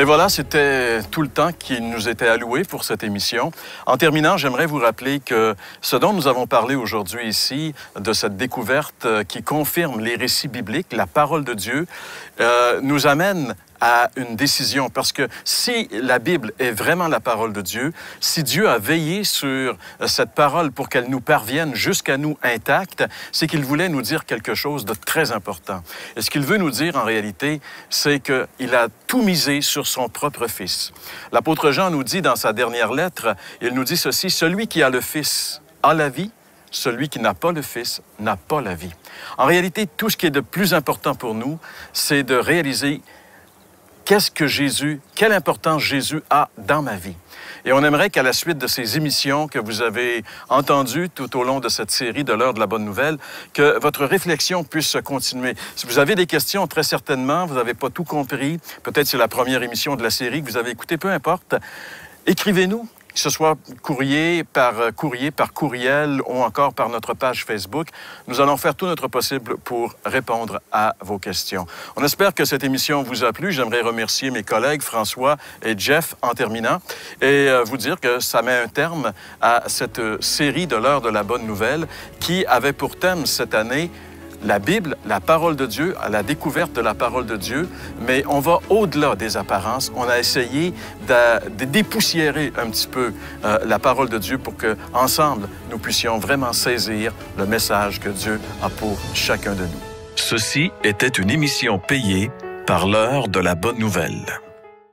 Et voilà, c'était tout le temps qui nous était alloué pour cette émission. En terminant, j'aimerais vous rappeler que ce dont nous avons parlé aujourd'hui ici, de cette découverte qui confirme les récits bibliques, la parole de Dieu, nous amène à une décision. Parce que si la Bible est vraiment la parole de Dieu, si Dieu a veillé sur cette parole pour qu'elle nous parvienne jusqu'à nous intacte, c'est qu'il voulait nous dire quelque chose de très important. Et ce qu'il veut nous dire en réalité, c'est qu'il a tout misé sur son propre Fils. L'apôtre Jean nous dit dans sa dernière lettre, il nous dit ceci, « Celui qui a le Fils a la vie, celui qui n'a pas le Fils n'a pas la vie. » En réalité, tout ce qui est de plus important pour nous, c'est de réaliser quelle importance Jésus a dans ma vie. Et on aimerait qu'à la suite de ces émissions que vous avez entendues tout au long de cette série de l'heure de la bonne nouvelle, que votre réflexion puisse se continuer. Si vous avez des questions, très certainement, vous n'avez pas tout compris, peut-être c'est la première émission de la série que vous avez écoutée, peu importe, écrivez-nous. Que ce soit courrier, par courriel ou encore par notre page Facebook. Nous allons faire tout notre possible pour répondre à vos questions. On espère que cette émission vous a plu. J'aimerais remercier mes collègues François et Jeff en terminant et vous dire que ça met un terme à cette série de l'heure de la bonne nouvelle qui avait pour thème cette année la Bible, la parole de Dieu, à la découverte de la parole de Dieu, mais on va au-delà des apparences. On a essayé de dépoussiérer un petit peu la parole de Dieu pour que, ensemble, nous puissions vraiment saisir le message que Dieu a pour chacun de nous. Ceci était une émission payée par l'heure de la bonne nouvelle.